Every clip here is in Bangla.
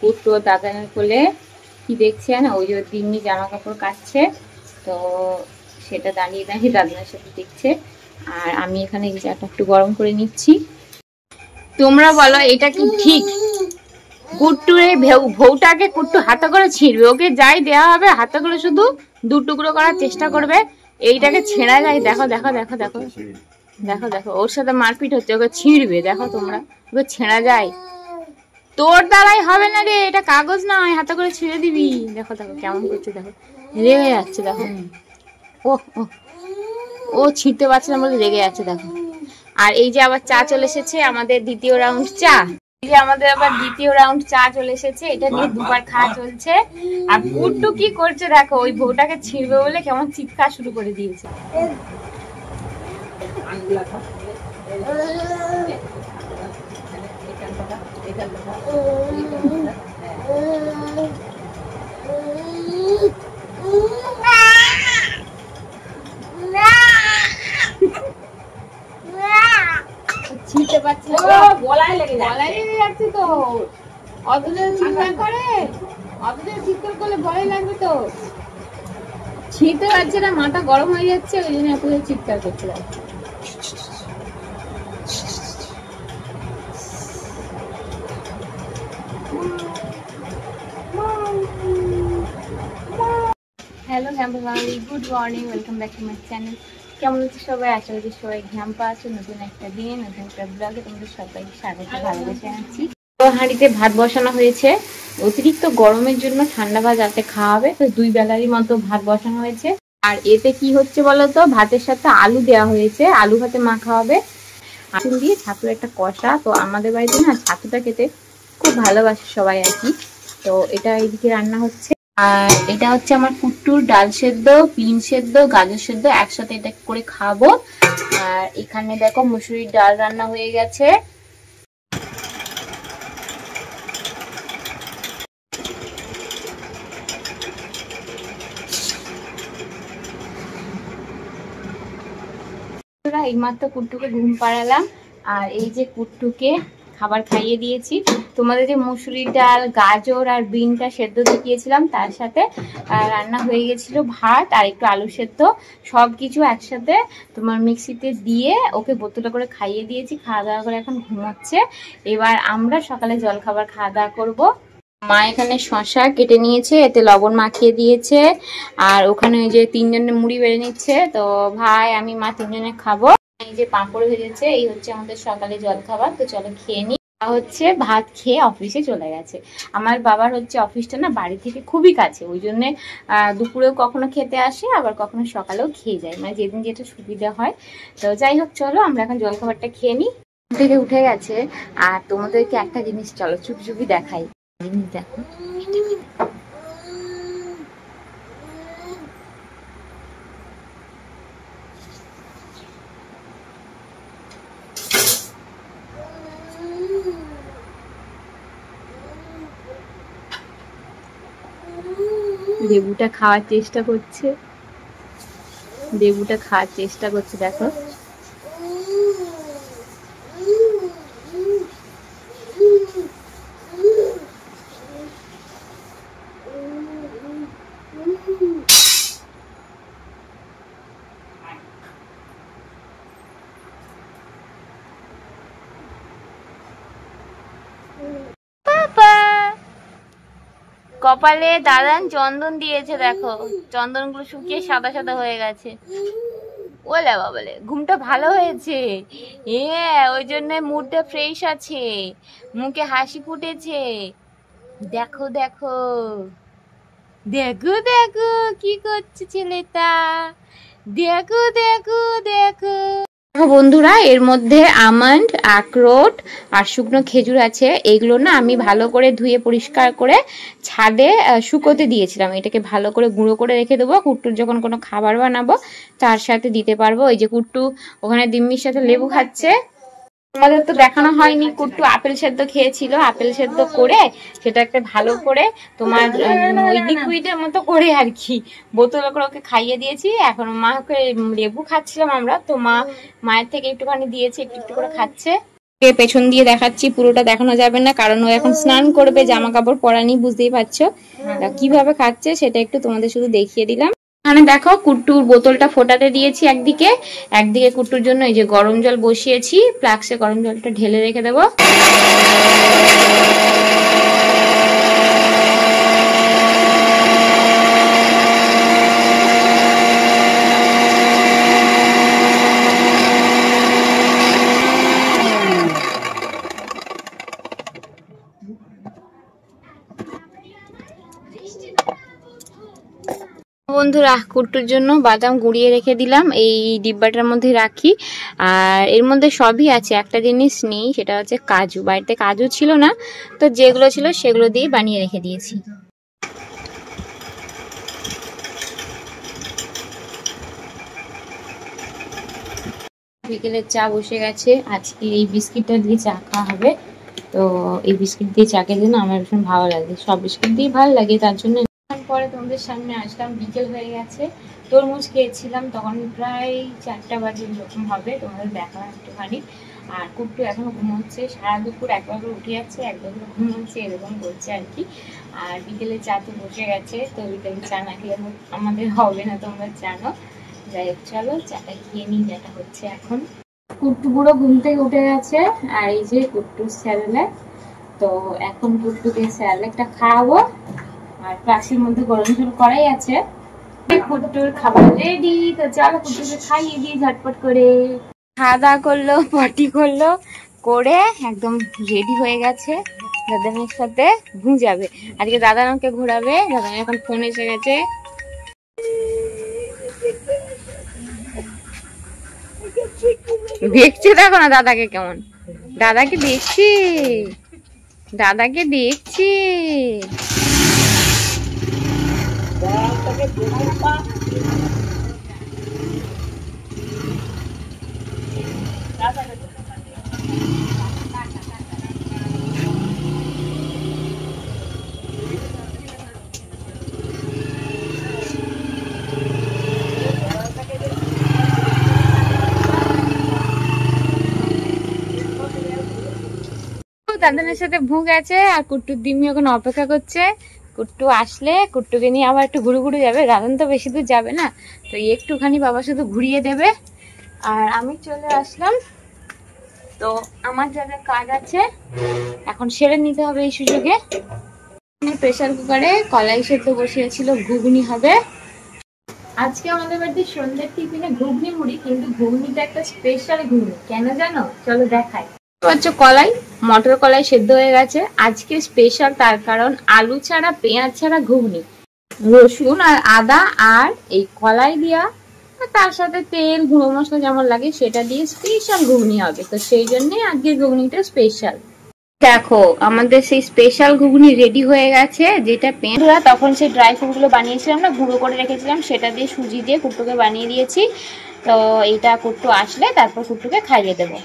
কুট্টু দাদানের কোলে কি দেখছেন, ওই যে দিম্মি জামা কাপড় কাচ্ছে, তো সেটা দাঁড়িয়ে দাঁড়িয়ে দাদানের সাথে দেখছে। আর আমি এখানে চাটা একটু গরম করে নিচ্ছি। তোমরা বলো এটা কি ঠিক? কুট্টুর এই ভৌটাকে কুট্টু হাতে করে ছিঁড়বে, ওকে যাই দেওয়া হবে হাতে করে শুধু দু টুকরো করার চেষ্টা করবে। এইটাকে ছেঁড়া যায়, দেখো দেখো দেখো দেখো দেখো দেখো, ওর সাথে মারপিট হচ্ছে, ওকে ছিঁড়বে, দেখো তোমরা, ওকে ছেঁড়া যায়। তোর দ্বারাই হবে না রে, এটা কাগজ নয়, হাতে করে ছিঁড়ে দিবি। দেখো দেখো কেমন করছে, দেখো রেগে যাচ্ছে, দেখো ও ও ছিঁড়তে পারছে না বলে রেগে যাচ্ছে, দেখো। আর এই যে আবার চা চলে এসেছে, আমাদের দ্বিতীয় রাউন্ড চা। এই যে আমাদের আবার দ্বিতীয় রাউন্ড চা চলে এসেছে, এটা নিয়ে দুবার খাওয়া চলছে। আর কুট্টু কি করছে দেখো, ওই বউটাকে ছিঁড়বে বলে কেমন চিৎকার শুরু করে দিয়েছে। ছিঁড়তে পারছে না, গলায় লেগে যাচ্ছে তো। অত জোরে চিৎকার করে, অত জোরে চিৎকার করলে ভয় লাগবে তো। ছিঁড়তে পারছে না, মাথা গরম হয়ে যাচ্ছে, ওই জন্য এত চিৎকার করতে লাগছে। Hello everyone, good morning, welcome back to my channel. কেমন আছে সবাই? আশা করি সবাই ঘ্যাম্পা আছে। নতুন একটা দিন, নতুন একটা ব্লগে তোমাদের সবাইকে স্বাগত, ভালোবেসে আনছি। তো হাঁড়িতে ভাত বসানো হয়েছে, অতিরিক্ত গরমের জন্য ঠান্ডা ভাত রাতে খাওয়া হবে, তো 2 বেলারই মতো ভাত বসানো হয়েছে। আর এতে কি হচ্ছে বলতো, ভাতের সাথে আলু দেওয়া হয়েছে, আলু ভাতে মাখা হবে আলু দিয়ে, ছাতুর একটা কষা। তো আমাদের বাড়িতে না ছাতুটা খেতে খুব ভালোবাসে সবাই আর কি, তো এটা এইদিকে রান্না হচ্ছে। আর এটা হচ্ছে আমার কুট্টুর ডাল সেদ্ধ, বিন সেদ্ধ, গাজর সেদ্ধ একসাথে এটা করে খাবো। আর এখানে দেখো মুসুরির ডাল রান্না হয়ে গেছে। এইমাত্র কুট্টুকে ঘুম পাড়ালাম, আর এই যে কুট্টুকে খাবার খাইয়ে দিয়েছি। তোমাদের যে মুসুরির ডাল, গাজর আর বিনটা সেদ্ধ দেখিয়েছিলাম, তার সাথে রান্না হয়ে গেছিল ভাত আর একটু আলু সেদ্ধ, সবকিছু একসাথে তোমার মিক্সিতে দিয়ে ওকে বোতলে করে খাইয়ে দিয়েছি। খাওয়া দাওয়া করে এখন ঘুমাচ্ছে। এবার আমরা সকালে জল খাবার খাওয়া দাওয়া করবো। মা এখানে শশা কেটে নিয়েছে, এতে লবণ মাখিয়ে দিয়েছে। আর ওখানে ওই যে 3 জনের মুড়ি বেড়ে নিচ্ছে, তো ভাই আমি মা 3 জনে খাবো। এই যে পাঁপড় ভেজেছে, এই হচ্ছে আমাদের সকালে জল খাবার। তো চলো খেয়ে নি। হচ্ছে ভাত খেয়ে অফিসে চলে গেছে। আমার বাবার হচ্ছে অফিসটা না বাড়ি থেকে খুবই কাছে, ওই জন্য দুপুরেও কখনো খেতে আসে, আবার কখনো সকালেও খেয়ে যায়, মানে যেদিন যেটা সুবিধা হয়। তো যাই হোক, চলো আমরা এখন জল খাবারটা খেয়ে নিই। থেকে উঠে গেছে। আর তোমাদেরকে একটা জিনিস চলো চুপি চুপি দেখাই। দেখো লেবুটা খাওয়ার চেষ্টা করছে, লেবুটা খাওয়ার চেষ্টা করছে, দেখো। কপালে দাদান চন্দন দিয়েছে, দেখো চন্দনগুলো শুকিয়ে সাদা সাদা হয়ে গেছে। ওলে বাবালে, ঘুমটা ভালো হয়েছে, ওই জন্য মুডটা ফ্রেশ আছে, মুখে হাসি ফুটেছে। দেখো দেখো দেখো দেখো কি করছে ছেলেটা, দেখো দেখো দেখো। বন্ধুরা, এর মধ্যে আমন্ড, আখরোট আর শুকনো খেজুর আছে। এগুলো না আমি ভালো করে ধুয়ে পরিষ্কার করে ছাদে শুকোতে দিয়েছিলাম। এটাকে ভালো করে গুঁড়ো করে রেখে দেবো, কুট্টুর যখন কোনো খাবার বানাবো তার সাথে দিতে পারবো। এই যে কুট্টু ওখানে দিম্মির সাথে লেবু খাচ্ছে। তোমাদের তো দেখানো হয়নি, কুট্টু আপেল সেদ্ধ খেয়েছিল, আপেল সেদ্ধ করে সেটা একটা ভালো করে তোমার ওই লিকুইডের মতো করে আর কি বোতলে করে ওকে খাইয়ে দিয়েছি। এখন মাকে লেবু খাচ্ছিলাম আমরা, তো মায়ের থেকে একটুখানি দিয়েছি, একটু একটু করে খাচ্ছে। পেছন দিয়ে দেখাচ্ছি, পুরোটা দেখানো যাবে না কারণ ও এখন স্নান করবে, জামা কাপড় পরা নেই, বুঝতেই পারছো। কিভাবে খাচ্ছে সেটা একটু তোমাদের শুধু দেখিয়ে দিলাম। মানে দেখো কুট্টুর বোতলটা ফোটাতে দিয়েছি একদিকে, একদিকে কুট্টুর জন্য এই যে গরম জল বসিয়েছি, ফ্লাক্সে গরম জলটা ঢেলে রেখে দেবো। বন্ধুরা কুট্টুর জন্য বাদাম গুঁড়িয়ে রেখে দিলাম, এই ডিব্বাটার মধ্যে রাখি। আর এর মধ্যে সবই আছে, একটা জিনিস নেই, সেটা হচ্ছে কাজু। বাড়িতে কাজু ছিল না, তো যেগুলো ছিল সেগুলো দিয়ে বানিয়ে রেখে দিয়েছি। বিকেলের চা বসে গেছে, আজকে এই বিস্কিটটা দিয়ে চা খাওয়া হবে। তো এই বিস্কিট দিয়ে চা খেতে না আমার ভীষণ ভালো লাগে, সব বিস্কিট দিয়ে ভালো লাগে, তার জন্য পরে তোমাদের সামনে আসলাম। বিকেল হয়ে গেছে, তরমুজ খেয়েছিলাম, তখন প্রায় 4টা বাজে এরকম হবে, তোমাদের দেখালাম একটুখানি। আর কুট্টু এখনো ঘুমোচ্ছে, সারা দুপুর একবার করে উঠে যাচ্ছে, একবার করে ঘুমোচ্ছে, এরকম করছে আর কি। আর বিকেলে চা তো বসে গেছে, তো বিকেলে চা না খেলে আমাদের হবে না, তোমরা জানো। যাই হোক চলো চাটা খেয়ে নিই, যেটা হচ্ছে এখন। কুট্টু পুরো ঘুম থেকে উঠে গেছে, আর এই যে কুট্টুর স্যারেলাক। তো এখন কুট্টুকে স্যারেলাকটা খাওয়াবো, আর ফ্লাক্সের মধ্যে গরম জল করাই আছে। কুট্টুর খাবার রেডি, তো চলো কুট্টুকে খাইয়ে দিই ঝটপট করে। খাওয়া দাওয়া করলো, পটি করলো, করে একদম রেডি হয়ে গেছে, দাদানের সাথে ঘুম যাবে। আজকে দাদানকে ঘোরাবে, দাদান এখন ফোন এসে গেছে। দেখছে দেখো না দাদাকে কেমন, দাদাকে দেখছি, দাদাকে দেখছি। দাদানের সাথে ভু গেছে, আর কুট্টুর দিম্মি এখন অপেক্ষা করছে। কুট্টু আসলে কুট্টুকে নিয়ে আবার একটু ঘুরে ঘুরে যাবে, দাদান তো বেশি দূর যাবে না, তো একটুখানি বাবা শুধু ঘুরিয়ে দেবে। আর আমি চলে আসলাম, তো আমার যাদের কাজ আছে এখন সেরে নিতে হবে এই সুযোগে। প্রেসার কুকারে কলাই সেদ্ধ বসিয়েছিল, ঘুগনি হবে আজকে আমাদের বাড়িতে সন্ধ্যের টিফিনে। ঘুগনি মুড়ি, কিন্তু ঘুগনিটা একটা স্পেশাল ঘুগনি, কেন জানো? চলো দেখাই। কলাই, মটর কলাই সেদ্ধ হয়ে গেছে, আজকে স্পেশাল তার কারণ আলু ছাড়া পেঁয়াজ ছাড়া ঘুগনি, রসুন আর আদা আর এই কলাই দিয়া, তার সাথে তেল গুঁড়ো মশলা যেমন লাগে সেটা দিয়ে স্পেশাল ঘুগনি হবে, তো সেই জন্যই আজকের ঘুগনিটা স্পেশাল। দেখো আমাদের সেই স্পেশাল ঘুগনি রেডি হয়ে গেছে, যেটা পেঁয়াজরা তখন সেই ড্রাই ফ্রুট গুলো বানিয়েছিলাম না, গুঁড়ো করে রেখেছিলাম, সেটা দিয়ে সুজি দিয়ে কুট্টুকে বানিয়ে দিয়েছি। তো এইটা কুট্টু আসলে তারপর কুট্টুকে খাইয়ে দেবো।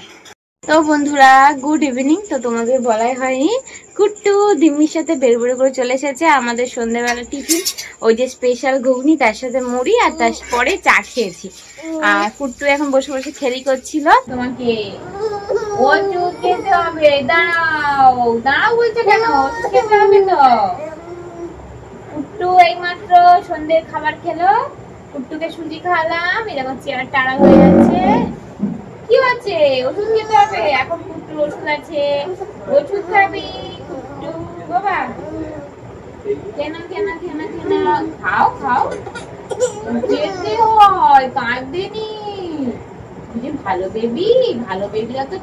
তো বন্ধুরা গুড ইভিনিং, তো তোমাদের বলাই হয়নি, কুট্টু দিম্মির সাথে বেরবেরে করে চলে এসেছে আমাদের সন্ধ্যেবেলা টিফিন, ওই যে স্পেশাল ঘুগনি, তার সাথে মুড়ি, আর তারপরে চা খেয়েছি। আর কুট্টু এখন বসে বসে খেলি করছিল। তোমাকে ওষুধ খেতে হবে, দাঁড়াও দাঁড়াও বলছে কেন? ওষুধ খেতে হবে তো। কুট্টু এইমাত্র সন্ধ্যের খাবার খেলো, কুট্টুকে সুজি খাওয়ালাম, এরকম চেয়ার টাড়া হয়ে যাচ্ছে। কি হচ্ছে? ওষুধ খেতে হবে, এখন কুট্টুর ওষুধ আছে, ওষুধ খাবি কুট্টু বাবা। কেন কেন কেন কেন? খাও খাও, যেতে হয়, কাঁদবেনি। ভালো বেবি, ভালো বেবিরা তো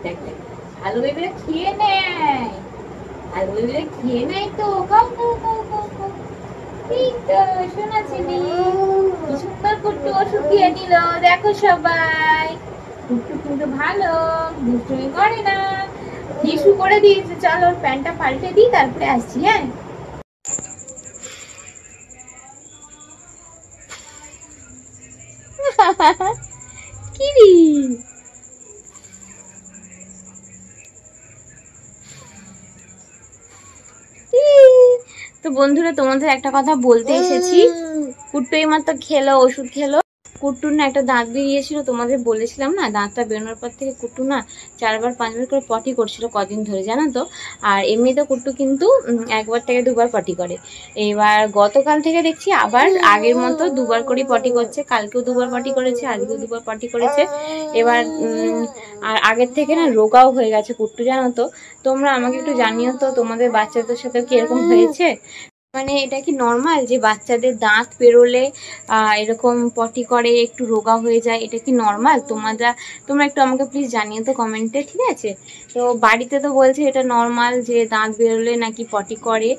দেখ দেখ, ভালো বেবিরা খেয়ে নেয়, ভালো বেবিরা খেয়ে নেয় তো। খাও খাও খাও খাও খাও। ঠিক তো শোনা ছিলি, সুন্দর কুট্টু ওষুধ খেয়ে নিল, দেখো সবাই। কুট্টু কিন্তু ভালো, দুষ্টুমি করে না, হিসু করে দিয়েছে। চলো ওর প্যান্টটা পাল্টে দিই, তারপরে আসছি। হ্যাঁ কিরি তো বন্ধুরা তোমাদের একটা কথা বলতে এসেছি। কুট্টু এইমাত্র খেলো, ওষুধ খেলো, কুট্টুর না একটা দাঁত বেরিয়েছিল, তোমাদের বলেছিলাম না, দাঁতটা বেরোনোর পর থেকে কুট্টু না 4বার 5বার করে পটি করছিল কদিন ধরে, জানো তো। আর এমনিতে কুট্টু কিন্তু 1বার থেকে 2বার পটি করে। এবার গতকাল থেকে দেখছি আবার আগের মতো 2বার করে পটি করছে, কালকেও 2বার পটি করেছে, আজকেও 2বার পটি করেছে। এবার আর আগের থেকে না রোগাও হয়ে গেছে কুট্টু, জানো তো। তোমরা আমাকে একটু জানিও তো তোমাদের বাচ্চাদের সাথে কি এরকম হয়েছে, মানে এটা কি নর্মাল যে বাচ্চাদের দাঁত বেরোলে এরকম পটি করে একটু রোগা হয়ে যায়, এটা কি নর্মাল? তোমরা একটু আমাকে প্লিজ জানিয়ে তো কমেন্টে, ঠিক আছে? তো বাড়িতে তো বলছে এটা নর্মাল যে দাঁত বেরোলে নাকি পটি করে,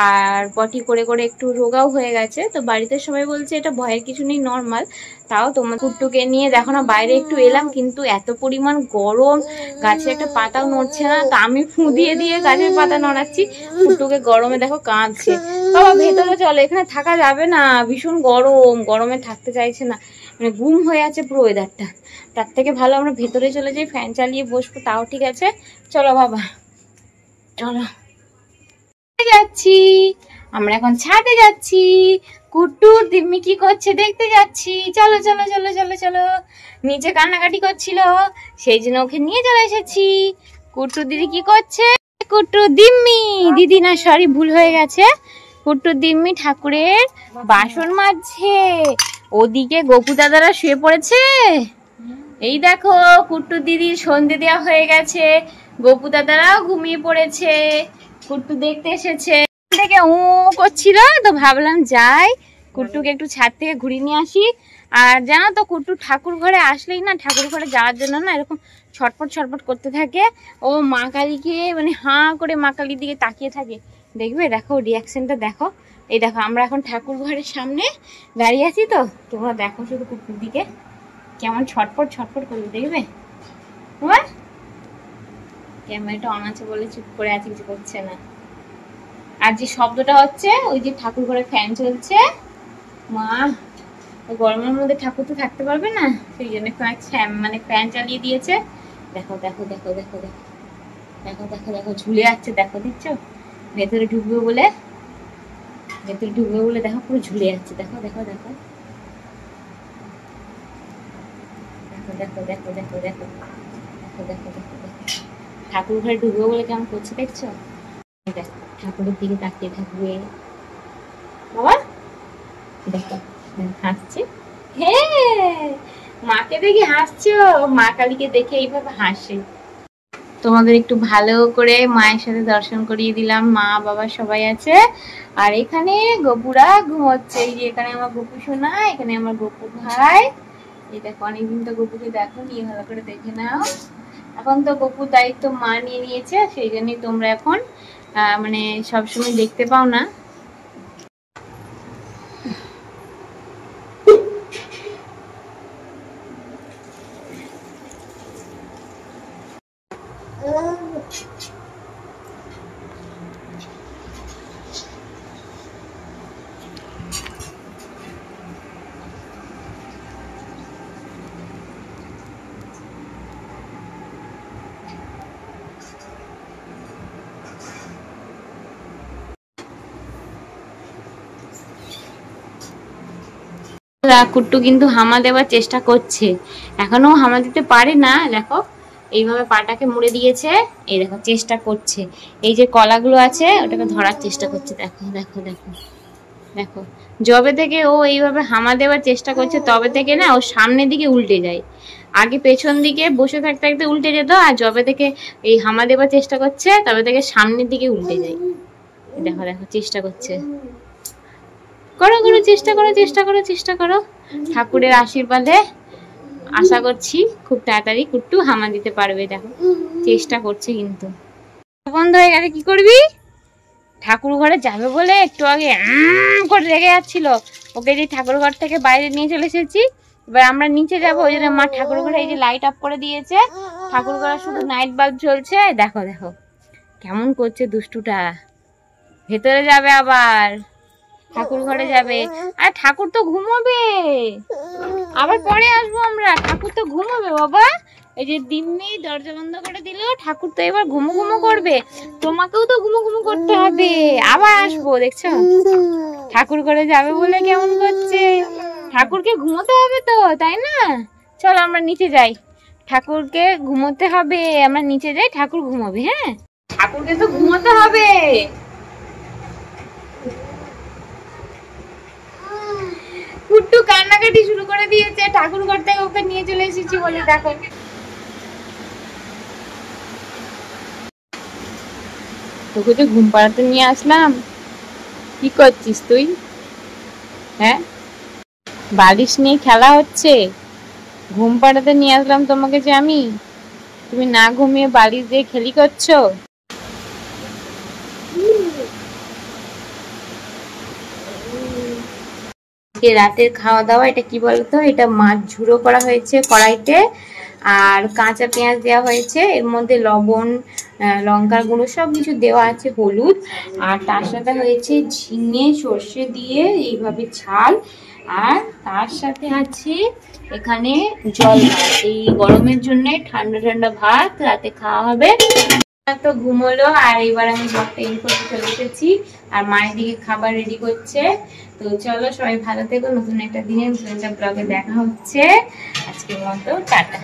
আর পটি করে করে একটু রোগাও হয়ে গেছে। তো বাড়িতে সবাই বলছে এটা ভয়ের কিছু নেই, নর্মাল। তাও তোমার কুট্টুকে নিয়ে দেখো না বাইরে একটু এলাম, কিন্তু এত পরিমাণ গরম, গাছে একটা পাতাও নড়ছে না। তা আমি ফু দিয়ে দিয়ে গাছের পাতা নড়াচ্ছি, কুট্টুকে গরমে দেখো কাঁদছে। বাবা ভেতরে চলো, এখানে থাকা যাবে না, ভীষণ গরম, গরমে থাকতে চাইছে না, মানে গুম হয়ে আছে পুরো ওয়েদারটা। তার থেকে ভালো আমরা ভেতরে চলে যাই, ফ্যান চালিয়ে বসবো, তাও ঠিক আছে। চলো বাবা চলো, যাচ্ছি আমরা এখন, ছাদে যাচ্ছি। কুট্টুর দিম্মি কি করছে দেখতে যাচ্ছি, চলো চলো চলো চলো চলো। নিচে কান্নাকাটি করছিল, সেই জন্য ওকে নিয়ে চলে এসেছি। কুট্টুর দিদি কি করছে? কুট্টুর দিম্মি, দিদি না সরি ভুল হয়ে গেছে, কুট্টুর দিম্মি ঠাকুরের বাসন মাজছে। ওদিকে গপু দাদারা শুয়ে পড়েছে। এই দেখো কুট্টুর দিদির সন্ধে দেওয়া হয়ে গেছে, গপু দাদারাও ঘুমিয়ে পড়েছে। কুট্টু দেখতে এসেছে, থেকে করছিল, তো ভাবলাম যাই কুট্টুকে একটু ছাদ থেকে ঘুরিয়ে নিয়ে আসি। আর জানো তো কুট্টু ঠাকুর ঘরে আসলেই না, ঠাকুর ঘরে যাওয়ার জন্য না এরকম ছটফট ছটফট করতে থাকে। ও মা কালীকে মানে হাঁ করে মা কালীর দিকে তাকিয়ে থাকে, দেখবে দেখো রিয়াকশনটা দেখো। এই দেখো আমরা এখন ঠাকুর ঘরের সামনে দাঁড়িয়ে আছি, তো তোমরা দেখো শুধু কুট্টুর দিকে কেমন ছটফট ছটফট করবে, দেখবে। তোমার ক্যামেরাটা অন আছে বলে চুপ করে আছে, কিছু করছে না। আর যে শব্দটা হচ্ছে ওই যে ঠাকুর ঘরে ফ্যান চলছে, মা গরমের মধ্যে ঠাকুর তো থাকতে পারবে না, সেই জন্য মানে ফ্যান চালিয়ে দিয়েছে। দেখো দেখো দেখো দেখো দেখো দেখো দেখো দেখো ঝুলে যাচ্ছে, দেখো দেখছো, ভেতরে ঢুকবে বলে, ভেতরে ঢুকবে বলে দেখো পুরো ঝুলে যাচ্ছে, দেখো দেখো দেখো দেখো দেখো দেখো দেখো দেখো দেখো দেখো দেখো দেখো ঠাকুর ঘরে ঢুকবে বলে কেমন করছে দেখছো। দেখো ঠাকুরের দিকে তাকিয়ে থাকবে বাবা, দেখো হাসছে, হ্যাঁ মাকে দেখে হাসছো, মা কালীকে দেখে এইভাবে হাসে। তোমাদের একটু ভালো করে মায়ের সাথে দর্শন করিয়ে দিলাম, মা বাবা সবাই আছে। আর এখানে গপুরা ঘুমোচ্ছে, এই যে এখানে আমার গপু সোনা, এখানে আমার গপু ভাই। এই দেখো অনেকদিন তো গপুকে দেখো, নিয়ে ভালো করে দেখে নাও। এখন তো গপুর দায়িত্ব মা নিয়ে নিয়েছে, সেই জন্যই তোমরা এখন মানে সবসময় দেখতে পাও না। কুট্টু কিন্তু হামা দেওয়ার চেষ্টা করছে, এখনো হামা দিতে পারে না। দেখো এইভাবে পাটাকে মুড়ে দিয়েছে, এই দেখো চেষ্টা করছে, এই যে কলাগুলো আছে ওটাকে ধরার চেষ্টা করছে। দেখো দেখো দেখো দেখো, যবে থেকে ও এইভাবে হামা দেওয়ার চেষ্টা করছে তবে থেকে না ও সামনের দিকে উল্টে যায়। আগে পেছন দিকে বসে থাকতে থাকতে উল্টে যেত, আর যবে থেকে এই হামা দেওয়ার চেষ্টা করছে তবে থেকে সামনের দিকে উল্টে যায়। দেখো দেখো চেষ্টা করছে, করো করো চেষ্টা করো চেষ্টা করো চেষ্টা করো। ঠাকুরের আশীর্বাদে আশা করছি খুব তাড়াতাড়ি কুট্টু হামা দিতে পারবে। দেখো চেষ্টা করছে, কিন্তু বন্ধ হয়ে গেলে কি করবি? ঠাকুর ঘরে যাবে বলে একটু আগে করে রেগে যাচ্ছিল, ওকে যে ঠাকুর ঘর থেকে বাইরে নিয়ে চলে এসেছি। এবার আমরা নিচে যাবো, ওই জন্য মা ঠাকুর ঘরে এই যে লাইট অফ করে দিয়েছে, ঠাকুর ঘরে শুধু নাইট বাল্ব জ্বলছে। দেখো দেখো কেমন করছে দুষ্টুটা, ভেতরে যাবে আবার, ঠাকুর ঘরে যাবে। আর ঠাকুর তো ঘুমোবে, আবার পরে আসবো আমরা, ঠাকুর তো ঘুমোবে বাবা। এই যে দিম্মি দরজা বন্ধ করে দিল, ঠাকুর তো এবার ঘুমো ঘুমো করবে, তোমাকেও তো ঘুমো ঘুমো করতে হবে, আবার আসবো। দেখছো ঠাকুর ঘরে যাবে বলে কেমন করছে, ঠাকুরকে ঘুমোতে হবে তো, তাই না? চলো আমরা নিচে যাই, ঠাকুরকে ঘুমোতে হবে, আমরা নিচে যাই, ঠাকুর ঘুমাবে। হ্যাঁ, ঠাকুরকে তো ঘুমোতে হবে। কুট্টু কান্নাকাটি শুরু করে দিয়েছে, ঠাকুর ঘর থেকে ওকে নিয়ে চলে এসেছি বলে। দেখো তোকে যে ঘুম পাড়াতে নিয়ে আসলাম, কি করছিস তুই? হ্যাঁ, বালিশ নিয়ে খেলা হচ্ছে। ঘুম পাড়াতে নিয়ে আসলাম তোমাকে যে আমি, তুমি না ঘুমিয়ে বালিশ দিয়ে খেলি করছো। রাতের খাওয়া দাওয়া এটা কি বলতো, এটা মাছ ঝুড়ো করা হয়েছে কড়াইতে, আর কাঁচা পেঁয়াজ দেওয়া হয়েছে, এর মধ্যে লবণ, লঙ্কার গুঁড়ো সবকিছু দেওয়া আছে, হলুদ, আর তার সাথে হয়েছে ঝিঙে সর্ষে দিয়ে এইভাবে ঝাল, আর তার সাথে আছে এখানে জল ভাত। এই গরমের জন্য ঠান্ডা ঠান্ডা ভাত রাতে খাওয়া হবে। তো ঘুমোলো, আর এবার আমি ব্লগটা এন্ড করতে চলে এসেছি, আর মায়ের দিকে খাবার রেডি করছে। তো চলো সবাই ভালো থেকো, নতুন একটা দিনে নতুন একটা ব্লগে দেখা হচ্ছে। আজকের মতো টাটা।